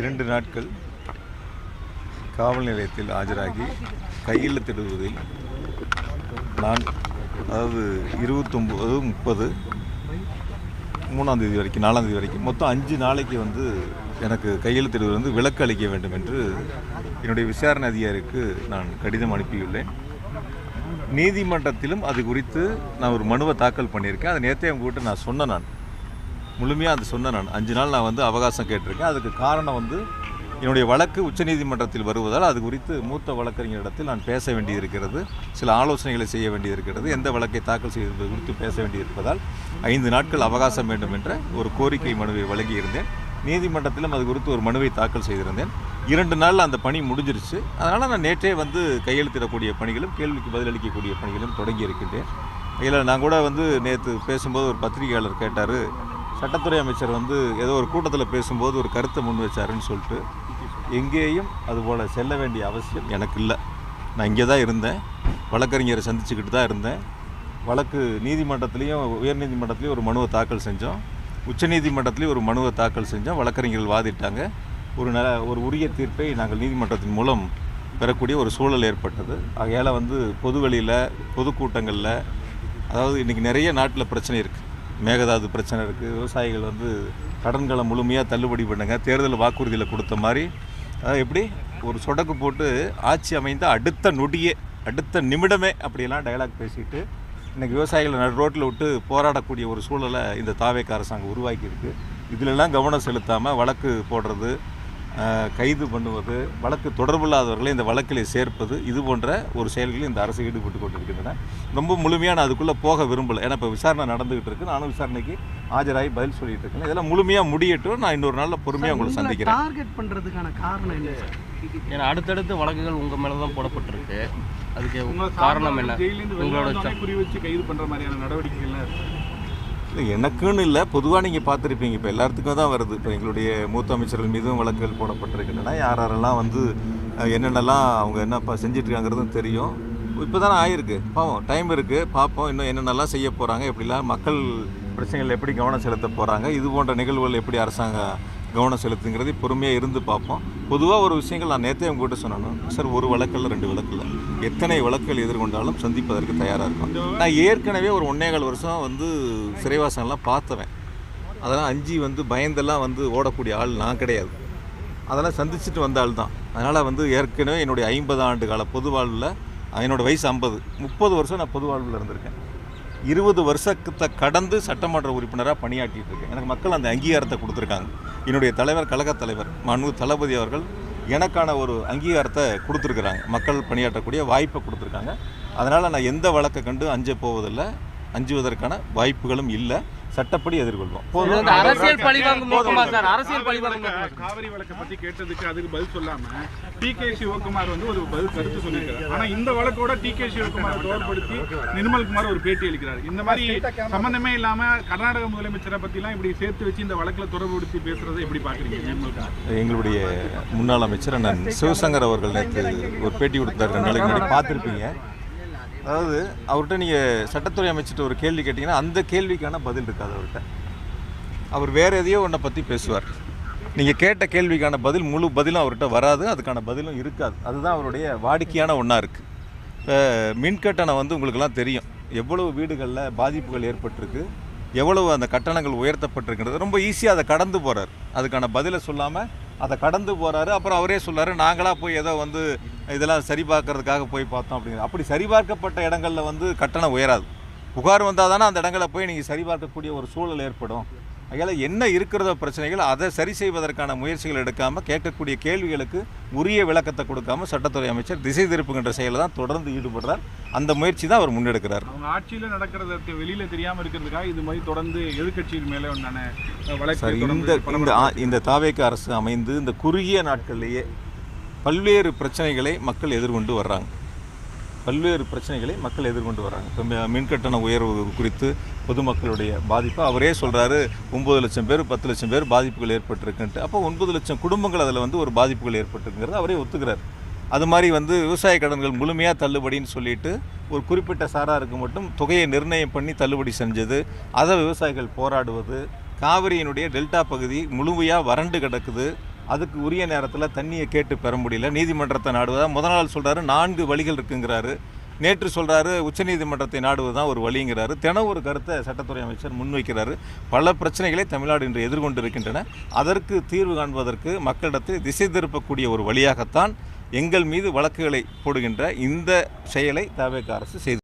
2 நாட்கள் காவல் நிலையத்தில் ஆஜராகி கையெழுத்திடுவதில் நான் அதாவது 29, 30, 3ஆம் தேதி வரைக்கும் 4ஆம் தேதி வரைக்கும் மொத்தம் 5 நாளைக்கு எனக்கு கையெழுத்திடுவது விலக்கு அளிக்க வேண்டும் என்று என்னுடைய விசாரணை அதிகாரிக்கு நான் கடிதம் அனுப்பியுள்ளேன். நீதிமன்றத்திலும் அது குறித்து நான் ஒரு மனுவை தாக்கல் பண்ணியிருக்கேன். அதை நேற்றே உங்ககிட்ட நான் சொன்னேன். முழுமையாக அது சொன்னேன். நான் 5 நாள் நான் அவகாசம் கேட்டிருக்கேன். அதுக்கு காரணம் என்னுடைய வழக்கு உச்சநீதிமன்றத்தில் வருவதால் அது குறித்து மூத்த வழக்கறிஞரிடத்தில் நான் பேச வேண்டியிருக்கிறது, சில ஆலோசனைகளை செய்ய வேண்டியிருக்கிறது, எந்த வழக்கை தாக்கல் செய்வது குறித்து பேச வேண்டியிருப்பதால் 5 நாட்கள் அவகாசம் வேண்டும் என்ற ஒரு கோரிக்கை மனுவை வழங்கியிருந்தேன். நீதிமன்றத்திலும் அது குறித்து ஒரு மனுவை தாக்கல் செய்திருந்தேன். 2 நாளில் அந்த பணி முடிஞ்சிருச்சு. அதனால் நான் நேற்றே கையெழுத்திடக்கூடிய பணிகளும் கேள்விக்கு பதிலளிக்கக்கூடிய பணிகளும் தொடங்கி இருக்கின்றேன். இதில் நான் கூட நேற்று பேசும்போது ஒரு பத்திரிகையாளர் கேட்டார், சட்டத்துறை அமைச்சர் ஏதோ ஒரு கூட்டத்தில் பேசும்போது ஒரு கருத்தை முன் வச்சாருன்னு சொல்லிட்டு. எங்கேயும் அதுபோல் செல்ல வேண்டிய அவசியம் எனக்கு இல்லை. நான் இங்கே தான் இருந்தேன், வழக்கறிஞரை சந்திச்சுக்கிட்டு தான் இருந்தேன். வழக்கு நீதிமன்றத்துலேயும் உயர்நீதிமன்றத்துலேயும் ஒரு மனுவை தாக்கல் செஞ்சோம், உச்சநீதிமன்றத்துலேயும் ஒரு மனுவை தாக்கல் செஞ்சோம். வழக்கறிஞர்கள் வாதிட்டாங்க. ஒரு உரிய தீர்ப்பை நாங்கள் நீதிமன்றத்தின் மூலம் பெறக்கூடிய ஒரு சூழல் ஏற்பட்டது. ஆகையால் பொதுவெளியில் பொதுக்கூட்டங்களில் அதாவது இன்றைக்கி நிறைய நாட்டில் பிரச்சனை இருக்குது. மேகதாது பிரச்சனை இருக்குது. விவசாயிகள் கடன்களை முழுமையாக தள்ளுபடி பண்ணுங்க, தேர்தல் வாக்குறுதியில் கொடுத்த மாதிரி, அதாவது எப்படி ஒரு சொடக்கு போட்டு ஆட்சி அமைந்த அடுத்த நொடியே அடுத்த நிமிடமே அப்படியெல்லாம் டயலாக் பேசிட்டு இன்றைக்கி விவசாயிகளை நடு ரோட்டில் விட்டு போராடக்கூடிய ஒரு சூழலை இந்த தாவேக அரசாங்கம் உருவாக்கியிருக்கு. இதிலெல்லாம் கவனம் செலுத்தாமல் வழக்கு போடுறது, கைது பண்ணுவது, வழக்கு தொடர்பில்லாதவர்களை இந்த வழக்கிலே சேர்ப்பது, இது போன்ற ஒரு செயல்களில் இந்த அரசு ஈடுபட்டு கொண்டிருக்கின்றன. ரொம்ப முழுமையாக நான் அதுக்குள்ளே போக விரும்பலை. ஏன்னா இப்போ விசாரணை நடந்துகிட்டு இருக்கு. நானும் விசாரணைக்கு ஆஜராகி பதில் சொல்லிட்டு இருக்கேன். இதெல்லாம் முழுமையாக முடியட்டும். நான் இன்னொரு நாளில் பொறுமையாக உங்களை சந்திக்கிறேன். டார்கெட் பண்ணுறதுக்கான காரணம் என்ன சார்? ஏன்னா அடுத்தடுத்து வழக்குகள் உங்கள் மேலே தான் போடப்பட்டிருக்கு. அதுக்கு காரணம் என்ன? உங்களோட குறி வச்சு கைது பண்ணுற மாதிரியான நடவடிக்கைகள்லாம் இல்லை, எனக்குன்னு இல்லை, பொதுவாக நீங்கள் பார்த்துருப்பீங்க. இப்போ எல்லாத்துக்கும் தான் வருது. இப்போ எங்களுடைய மூத்த அமைச்சர்கள் மீதும் வழக்குகள் போடப்பட்டிருக்கின்றன. யாரெல்லாம் என்னென்னலாம் அவங்க என்னப்பா செஞ்சிட்ருக்காங்கிறதும் தெரியும். இப்போ தானே ஆகிருக்கு. பாவம், டைம் இருக்குது, பார்ப்போம் இன்னும் என்னென்னலாம் செய்ய போகிறாங்க, எப்படிலாம் மக்கள் பிரச்சனைகள் எப்படி கவனம் செலுத்த போகிறாங்க, இது போன்ற நிகழ்வுகள் எப்படி அரசாங்கம் கவனம் செலுத்துங்கிறது பொறுமையாக இருந்து பார்ப்போம். பொதுவாக ஒரு விஷயங்கள் நான் நேற்றே உங்கள்கிட்ட சொன்னேன் சார், ஒரு வழக்கில் 2 வழக்கில் எத்தனை வழக்குகள் எதிர்கொண்டாலும் சந்திப்பதற்கு தயாராக இருக்கும். நான் ஏற்கனவே ஒரு 1.25 வருஷம் சிறைவாசங்கள்லாம் பார்த்தவன். அதெல்லாம் அஞ்சு பயந்தெல்லாம் ஓடக்கூடிய ஆள் நான் கிடையாது. அதெல்லாம் சந்திச்சுட்டு வந்த ஆள் தான். அதனால் ஏற்கனவே என்னுடைய 50 ஆண்டு கால பொது வாழ்வில், என்னோடய வயசு 50, 30 வருஷம் நான் பொது வாழ்வில் இருந்திருக்கேன். 20 வருஷத்தை கடந்து சட்டமன்ற உறுப்பினராக பணியாற்றிட்டு இருக்கேன். எனக்கு மக்கள் அந்த அங்கீகாரத்தை கொடுத்துருக்காங்க. என்னுடைய தலைவர், கழகத் தலைவர் மாண்பு தளபதி அவர்கள் எனக்கான ஒரு அங்கீகாரத்தை கொடுத்துருக்குறாங்க. மக்கள் பணியாற்றக்கூடிய வாய்ப்பை கொடுத்துருக்காங்க. அதனால் நான் எந்த வழக்கை கண்டு அஞ்ச போவதில்லை, அஞ்சுவதற்கான வாய்ப்புகளும் இல்லை. சட்டப்படி எதிர்கொள்வோம். அரசியல் பழிவாங்கும் நோக்கமா சார்? அரசியல் பழிவாங்கும் காவிரி வழக்கை பற்றி கேட்டதுக்கு அதுக்கு பதில் சொல்லாம டி.கே. சிவகுமார் ஒரு பதில் கருத்து சொல்லியிருக்காரு. ஆனால் இந்த வழக்கோட டி.கே. சிவகுமாரை தொடர்படுத்தி நிர்மல்குமார் ஒரு பேட்டி அளிக்கிறார். இந்த மாதிரி சம்பந்தமே இல்லாமல் கர்நாடக முதலமைச்சரை பற்றிலாம் இப்படி சேர்த்து வச்சு இந்த வழக்கில் தொடர்புபடுத்தி பேசுறதை எப்படி பார்க்குறீங்க நிர்மல்குமார்? எங்களுடைய முன்னாள் அமைச்சர் அண்ணன் சிவசங்கர் அவர்கள் நேற்று ஒரு பேட்டி கொடுத்தாரு, 2 நாளைக்கு முன்னாடி பார்த்துருப்பீங்க. அதாவது அவர்கிட்ட நீங்கள் சட்டத்துறை அமைச்சிட்டு ஒரு கேள்வி கேட்டிங்கன்னா அந்த கேள்விக்கான பதில் இருக்காது அவர்கிட்ட. அவர் வேறு எதையோ ஒன்றை பற்றி பேசுவார். நீங்கள் கேட்ட கேள்விக்கான முழு பதிலும் அவர்கிட்ட வராது, அதுக்கான பதிலும் இருக்காது. அதுதான் அவருடைய வாடிக்கையான ஒன்றா இருக்குது. இப்போ மின்கட்டணம் உங்களுக்கெல்லாம் தெரியும், எவ்வளவு வீடுகளில் பாதிப்புகள் ஏற்பட்டிருக்கு, எவ்வளவு அந்த கட்டணங்கள் உயர்த்தப்பட்டிருக்கிறது. ரொம்ப ஈஸியாக அதை கடந்து போகிறார். அதுக்கான பதிலை சொல்லாமல் அதை கடந்து போகிறாரு. அப்புறம் அவரே சொல்லார், நாங்களாக போய் ஏதோ இதெல்லாம் சரி பார்க்கறதுக்காக போய் பார்த்தோம் அப்படிங்கிற. அப்படி சரிபார்க்கப்பட்ட இடங்களில் கட்டணம் உயராது. புகார் வந்தால் தானே அந்த இடங்களை போய் நீங்கள் சரிபார்க்கக்கூடிய ஒரு சூழல் ஏற்படும். அதனால் என்ன இருக்கிறதோ பிரச்சனைகள் அதை சரி செய்வதற்கான முயற்சிகள் எடுக்காமல், கேட்கக்கூடிய கேள்விகளுக்கு உரிய விளக்கத்தை கொடுக்காமல் சட்டத்துறை அமைச்சர் திசை திருப்புகின்ற செயலில் தான் தொடர்ந்து ஈடுபடுறார். அந்த முயற்சி தான் அவர் முன்னெடுக்கிறார். அவங்க ஆட்சியில் நடக்கிறதுக்கு வெளியில் தெரியாமல் இருக்கிறதுக்காக இது மாதிரி தொடர்ந்து எதிர்கட்சியின் மேலே உண்டான வழக்கு. இந்த தாவேக அரசு அமைந்து இந்த குறுகிய நாட்களிலேயே பல்வேறு பிரச்சனைகளை மக்கள் எதிர்கொண்டு வர்றாங்க. இப்போ மின்கட்டண உயர்வு குறித்து பொதுமக்களுடைய பாதிப்பு அவரே சொல்கிறாரு. 9 லட்சம் பேர் 10 லட்சம் பேர் பாதிப்புகள் ஏற்பட்டிருக்குன்ட்டு. அப்போ 9 லட்சம் குடும்பங்கள் அதில் ஒரு பாதிப்புகள் ஏற்பட்டிருக்குங்கிறது அவரே ஒத்துக்கிறார். அது மாதிரி விவசாய கடன்கள் முழுமையாக தள்ளுபடின்னு சொல்லிட்டு ஒரு குறிப்பிட்ட சாராருக்கு மட்டும் தொகையை நிர்ணயம் பண்ணி தள்ளுபடி செஞ்சது, அதை விவசாயிகள் போராடுவது, காவிரியினுடைய டெல்டா பகுதி முழுமையாக வறண்டு கிடக்குது, அதுக்கு உரிய நேரத்தில் தண்ணியை கேட்டு பெற முடியல, நீதிமன்றத்தை நாடுவதா. முதல் நாள் சொல்கிறாரு 4 வழிகள் இருக்குங்கிறாரு, நேற்று சொல்கிறாரு உச்சநீதிமன்றத்தை நாடுவது தான் ஒரு வழிங்கிறாரு. தினம் ஒரு கருத்தை சட்டத்துறை அமைச்சர் முன்வைக்கிறாரு. பல பிரச்சனைகளை தமிழ்நாடு இன்று எதிர்கொண்டு இருக்கின்றன. அதற்கு தீர்வு காண்பதற்கு மக்களிடத்தில் திசை திருப்பக்கூடிய ஒரு வழியாகத்தான் எங்கள் மீது வழக்குகளை போடுகின்ற இந்த செயலை தவேக அரசு செய்து